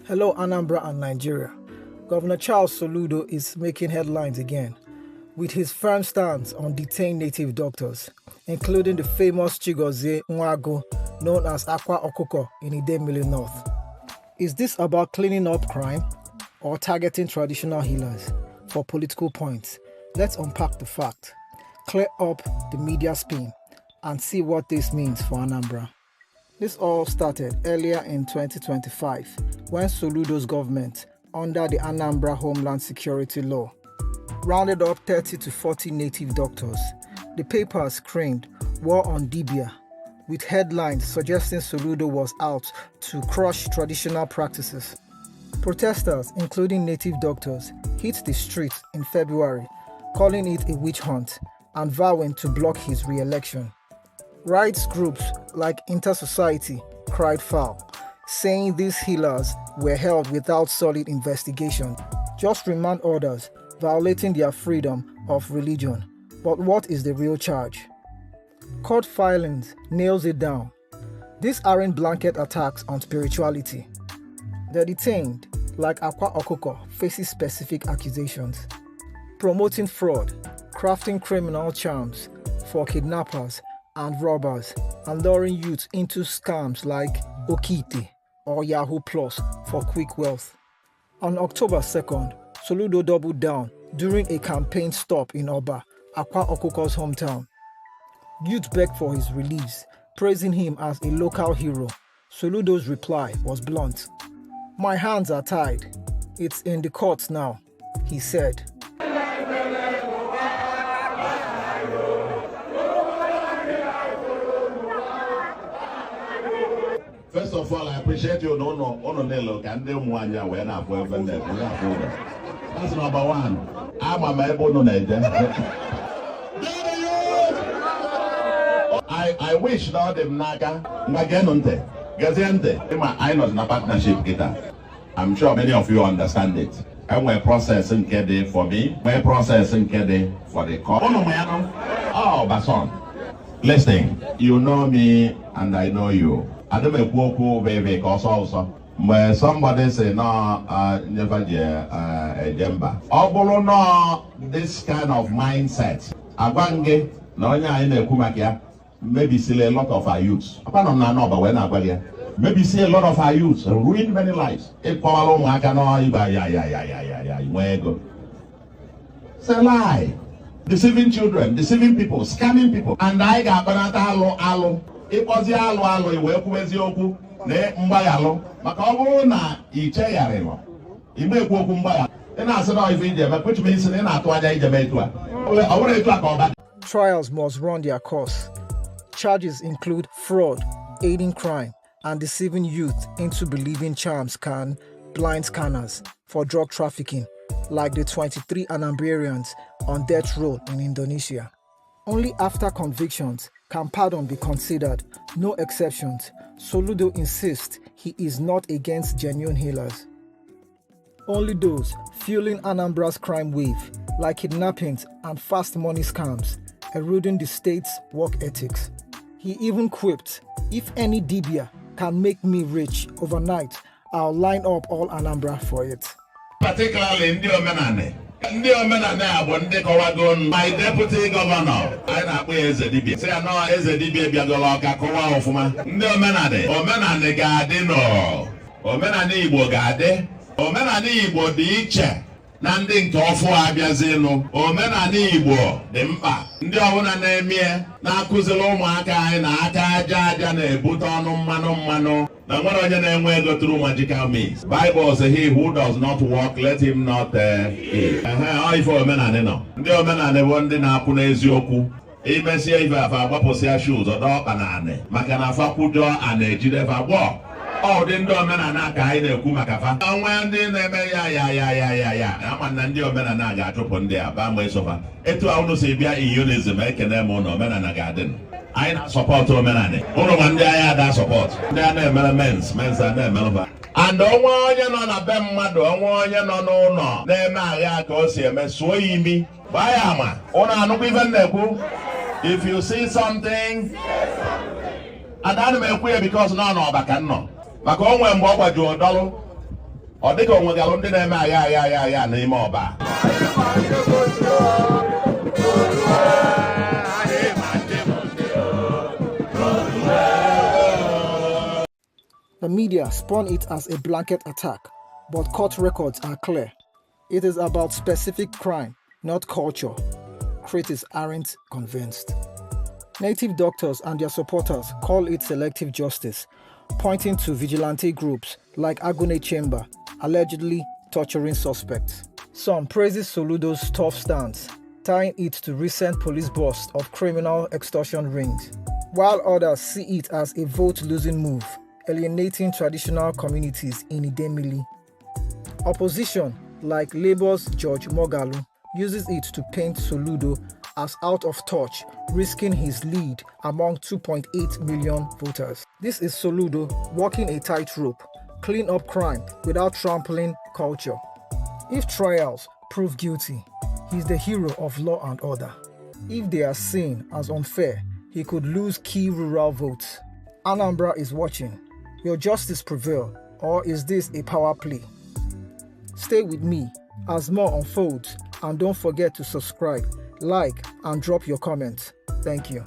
Hello, Anambra and Nigeria. Governor Charles Soludo is making headlines again with his firm stance on detained native doctors, including the famous Chigozie Nwagu, known as Akwa Okuko in Idemili North. Is this about cleaning up crime or targeting traditional healers for political points? Let's unpack the fact, clear up the media spin, and see what this means for Anambra. This all started earlier in 2025 when Soludo's government, under the Anambra Homeland Security Law, rounded up 30 to 40 native doctors. The paper screamed war on Dibia, with headlines suggesting Soludo was out to crush traditional practices. Protesters, including native doctors, hit the streets in February, calling it a witch hunt and vowing to block his re-election. Rights groups like Inter-Society cried foul, saying these healers were held without solid investigation, just remand orders violating their freedom of religion. But what is the real charge? Court filings nails it down. These aren't blanket attacks on spirituality. The detained, like Akwa Okuko, faces specific accusations: promoting fraud, crafting criminal charms for kidnappers and robbers, and luring youth into scams like Okite or Yahoo Plus for quick wealth. On October 2nd, Soludo doubled down during a campaign stop in Oba, Akwa Okuko's hometown. Youth begged for his release, praising him as a local hero. Soludo's reply was blunt. "My hands are tied. It's in the courts now," he said. First of all, I appreciate you. That's number one. I'm a I wish now them naga nagenunte gazente. I know na partnership guitar. I'm sure many of you understand it. And we're processing KD for me. We're processing KD for the court. Oh, Bason. Listen, you know me and I know you. I don't make woku baby cause also. When somebody say no, never a jemba. Obolo no this kind of mindset. Abange no nya ina kumakia. Maybe see a lot of our youths. Maybe see a lot of our youths ruin many lives. It's a lie. Deceiving children, deceiving people, scamming people. And I got alo. It was the alo you work with yoku. Ne mbayalo. Makabo na iche yarelo. Ime kumbaya. And I said, oh, if you which means in trials must run their course. Charges include fraud, aiding crime, and deceiving youth into believing charms can blind scanners for drug trafficking, like the 23 Anambrians on death row in Indonesia. Only after convictions can pardon be considered, no exceptions. Soludo insists he is not against genuine healers. Only those fueling Anambra's crime wave, like kidnappings and fast money scams, eroding the state's work ethics. He even quipped, "If any Dibia can make me rich overnight, I'll line up all Anambra for it." Particularly in the Omenane. Ndị omenala bụ ndị kọwagon my deputy governor anyị na-akpọ eze dibia sị ya nọ eze dibia bịagola ọka kọwa ọfụma ndị omenala ga-adị nọ omenala Igbo ga-adị omenala Igbo dị iche na ndị nke ọfụ abịazinụ omenala Igbo dị mkpa ndị ọbụla na-eme na-akụziri ụmụaka anyị na aka aja na-ebute ọnụ mmanụ na nwere onye na-enwe ego through magical means. Bible says he who does not walk, let him not eat. Ife omenala nọ ndị omenala bụ ndị na-akwụ n'eziokwu imesie ife afa agbapụsịa shoes ọdọ ọkpa na anị maka na afa kwụjọ a na-ejide fa gbọọ ọ dị ndị omenala ka anyị na-ekwu maka fa onwe ndị na-eme ya ama na ndị omenala ga-achụpụ ndị a ba ma esofa etu ahụ si bịa iyonizm ekene m ụlọ omenala ga-adị anyị na-asọpọtụ omenala ụlọ ma ndị agha ada sọpọtụ ndị a na-emere mens a na-emere fa and onwe onye nọ na be mmadụ onwe onye nọ n'ụlọ na-eme agha ka o si eme sụọ ya imi gbaa ya ama ụlọ anụkwa ife m na-ekwu if you see something and ana m ekwu ya because nọ n'ọba ka nnọ maka onwe mgbe ọ gbajuo dọlụ ọ dịka onwegalụ ndị na-eme agha n'ime ọba. The media spun it as a blanket attack, but court records are clear. It is about specific crime, not culture. Critics aren't convinced. Native doctors and their supporters call it selective justice, pointing to vigilante groups like Agune Chamber, allegedly torturing suspects. Some praises Soludo's tough stance, tying it to recent police busts of criminal extortion rings, while others see it as a vote-losing move, alienating traditional communities in Idemili. Opposition, like Labour's George Moghalu, uses it to paint Soludo as out of touch, risking his lead among 2.8 million voters. This is Soludo walking a tightrope, clean up crime without trampling culture. If trials prove guilty, he's the hero of law and order. If they are seen as unfair, he could lose key rural votes. Anambra is watching. Will justice prevail, or is this a power play? Stay with me as more unfolds, and don't forget to subscribe, like, and drop your comments. Thank you.